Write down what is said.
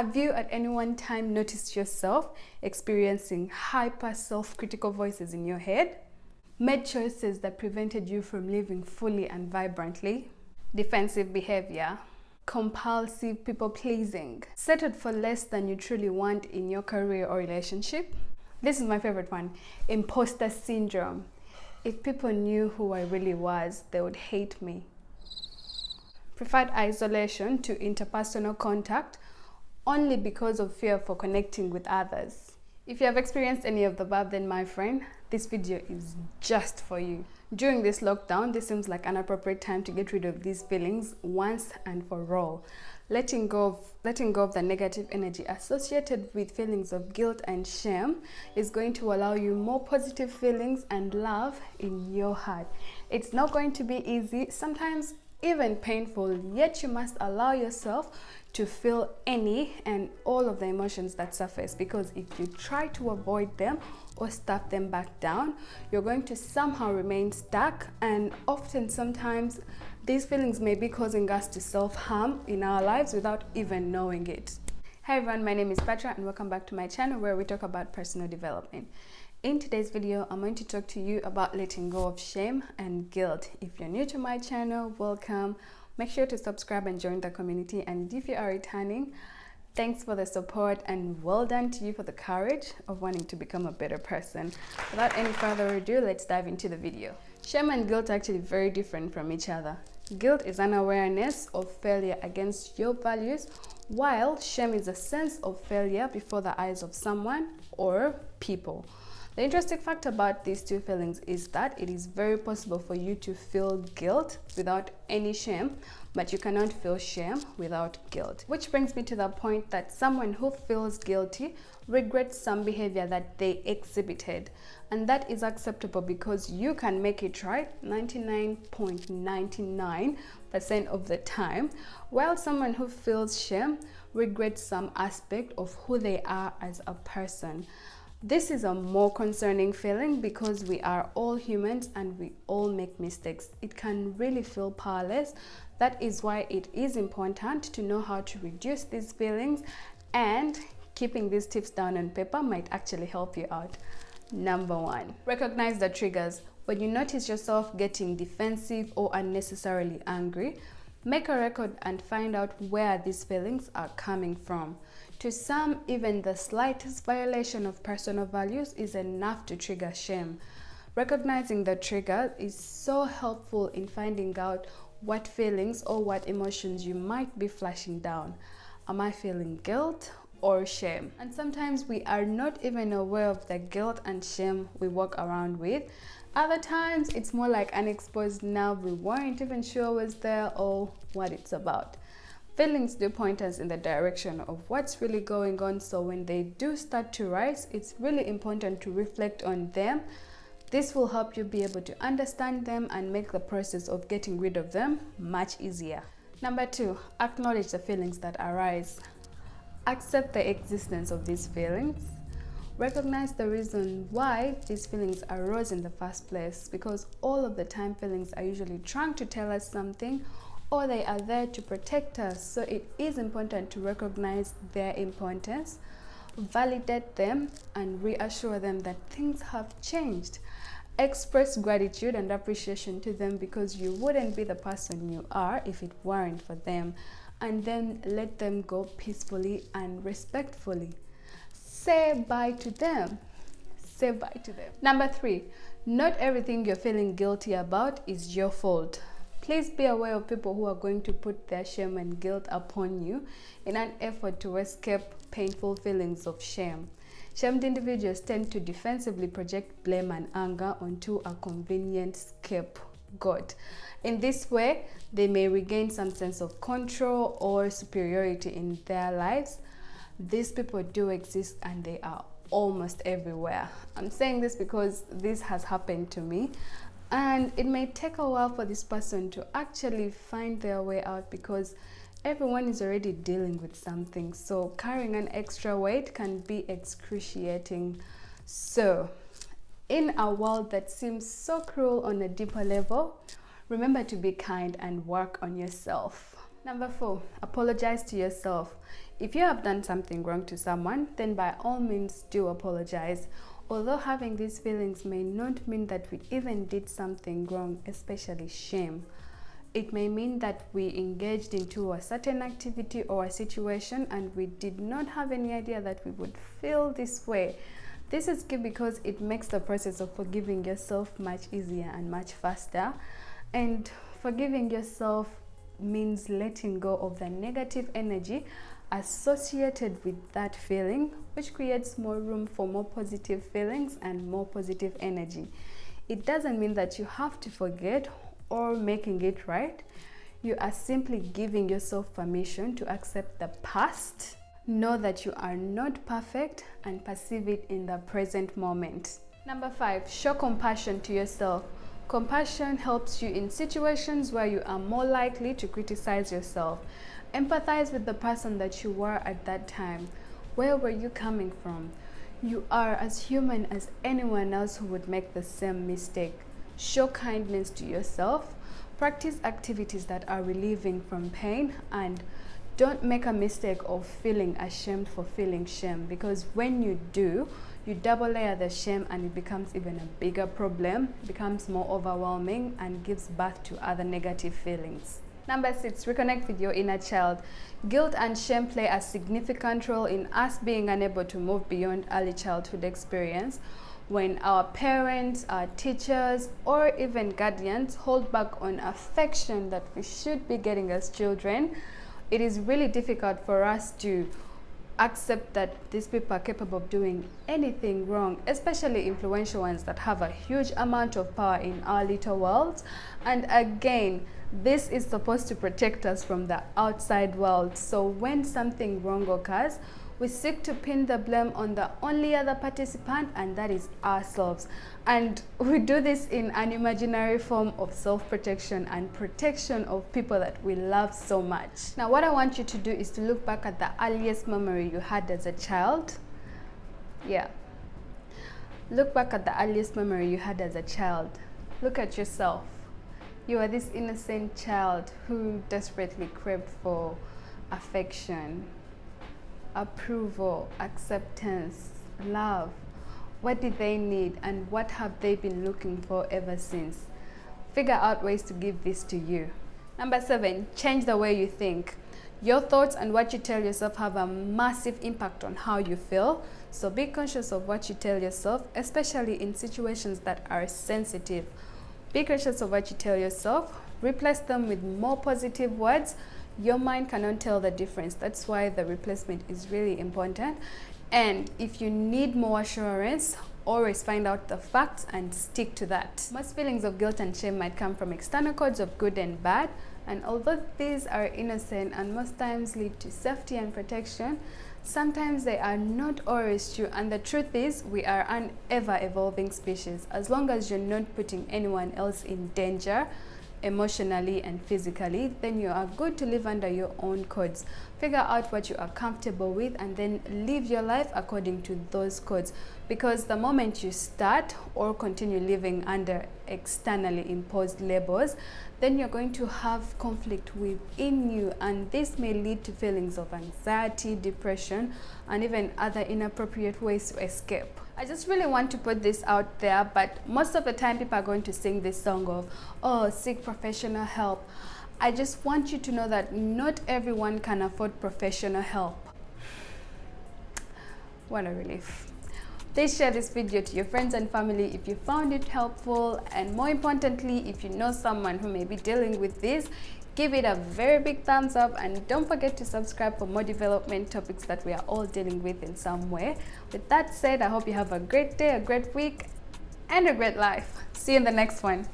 Have you at any one time noticed yourself experiencing hyper self-critical voices in your head? Made choices that prevented you from living fully and vibrantly? Defensive behavior? Compulsive people-pleasing? Settled for less than you truly want in your career or relationship? This is my favorite one. Imposter syndrome. If people knew who I really was, they would hate me. Preferred isolation to interpersonal contact only because of fear for connecting with others. If you have experienced any of the above, then my friend, this video is just for you. During this lockdown, this seems like an appropriate time to get rid of these feelings once and for all. Letting go of the negative energy associated with feelings of guilt and shame is going to allow you more positive feelings and love in your heart. It's not going to be easy, sometimes even painful, yet you must allow yourself to feel any and all of the emotions that surface, because if you try to avoid them or stuff them back down, you're going to somehow remain stuck, and often sometimes these feelings may be causing us to self-harm in our lives without even knowing it. Hi everyone, my name is Petra and welcome back to my channel where we talk about personal development. In today's video, I'm going to talk to you about letting go of shame and guilt. If you're new to my channel, welcome. Make sure to subscribe and join the community. And if you are returning, thanks for the support and well done to you for the courage of wanting to become a better person. Without any further ado, let's dive into the video. Shame and guilt are actually very different from each other. Guilt is an awareness of failure against your values, while shame is a sense of failure before the eyes of someone or people. The interesting fact about these two feelings is that it is very possible for you to feel guilt without any shame, but you cannot feel shame without guilt. Which brings me to the point that someone who feels guilty regrets some behavior that they exhibited. And that is acceptable because you can make it right 99.99% of the time, while someone who feels shame regrets some aspect of who they are as a person. This is a more concerning feeling because we are all humans and we all make mistakes. It can really feel powerless. That is why it is important to know how to reduce these feelings, and keeping these tips down on paper might actually help you out. Number 1, recognize the triggers. When you notice yourself getting defensive or unnecessarily angry, make a record and find out where these feelings are coming from. To some, even the slightest violation of personal values is enough to trigger shame. Recognizing the trigger is so helpful in finding out what feelings or what emotions you might be flashing down. Am I feeling guilt or shame? And sometimes we are not even aware of the guilt and shame we walk around with. Other times it's more like unexposed nerve we weren't even sure was there or what it's about. Feelings do point us in the direction of what's really going on, so when they do start to rise, it's really important to reflect on them. This will help you be able to understand them and make the process of getting rid of them much easier. Number 2, acknowledge the feelings that arise. Accept the existence of these feelings. Recognize the reason why these feelings arose in the first place, because all of the time feelings are usually trying to tell us something, or they are there to protect us. So it is important to recognize their importance, validate them, and reassure them that things have changed. Express gratitude and appreciation to them because you wouldn't be the person you are if it weren't for them. And then let them go peacefully and respectfully. Say bye to them. Say bye to them. Number 3, not everything you're feeling guilty about is your fault. Please be aware of people who are going to put their shame and guilt upon you in an effort to escape painful feelings of shame. Shamed individuals tend to defensively project blame and anger onto a convenient scapegoat. In this way, they may regain some sense of control or superiority in their lives. These people do exist and they are almost everywhere. I'm saying this because this has happened to me. And it may take a while for this person to actually find their way out because everyone is already dealing with something. So carrying an extra weight can be excruciating. So in a world that seems so cruel on a deeper level, remember to be kind and work on yourself. Number 4, apologize to yourself. If you have done something wrong to someone, then by all means do apologize. Although having these feelings may not mean that we even did something wrong, especially shame. It may mean that we engaged into a certain activity or a situation and we did not have any idea that we would feel this way. This is key because it makes the process of forgiving yourself much easier and much faster. And forgiving yourself means letting go of the negative energy associated with that feeling, which creates more room for more positive feelings and more positive energy. It doesn't mean that you have to forget or making it right. You are simply giving yourself permission to accept the past, know that you are not perfect, and perceive it in the present moment. Number 5, show compassion to yourself. Compassion helps you in situations where you are more likely to criticize yourself. Empathize with the person that you were at that time. Where were you coming from? You are as human as anyone else who would make the same mistake. Show kindness to yourself. Practice activities that are relieving from pain, and don't make a mistake of feeling ashamed for feeling shame, because when you do, you double layer the shame and it becomes even a bigger problem, becomes more overwhelming, and gives birth to other negative feelings. Number 6, reconnect with your inner child. Guilt and shame play a significant role in us being unable to move beyond early childhood experience. When our parents, our teachers, or even guardians hold back on affection that we should be getting as children, it is really difficult for us to accept that these people are capable of doing anything wrong, especially influential ones that have a huge amount of power in our little world. And again, this is supposed to protect us from the outside world. So when something wrong occurs, we seek to pin the blame on the only other participant, and that is ourselves. And we do this in an imaginary form of self-protection and protection of people that we love so much. Now, what I want you to do is to look back at the earliest memory you had as a child. Yeah. Look back at the earliest memory you had as a child. Look at yourself. You are this innocent child who desperately craved for affection, approval, acceptance, love. What did they need, and what have they been looking for ever since? Figure out ways to give this to you. Number 7, change the way you think. Your thoughts and what you tell yourself have a massive impact on how you feel. So be conscious of what you tell yourself, especially in situations that are sensitive. Be conscious of what you tell yourself. Replace them with more positive words. Your mind cannot tell the difference. That's why the replacement is really important. And if you need more assurance, always find out the facts and stick to that. Most feelings of guilt and shame might come from external codes of good and bad. And although these are innocent and most times lead to safety and protection, sometimes they are not always true. And the truth is, we are an ever-evolving species. As long as you're not putting anyone else in danger, emotionally and physically, then you are good to live under your own codes. Figure out what you are comfortable with and then live your life according to those codes, because the moment you start or continue living under externally imposed labels, then you're going to have conflict within you, and this may lead to feelings of anxiety, depression, and even other inappropriate ways to escape. I just really want to put this out there, but most of the time people are going to sing this song of, oh, seek professional help. I just want you to know that not everyone can afford professional help. What a relief. Please share this video to your friends and family if you found it helpful, and more importantly, if you know someone who may be dealing with this, give it a very big thumbs up, and don't forget to subscribe for more development topics that we are all dealing with in some way. With that said, I hope you have a great day, a great week, and a great life. See you in the next one.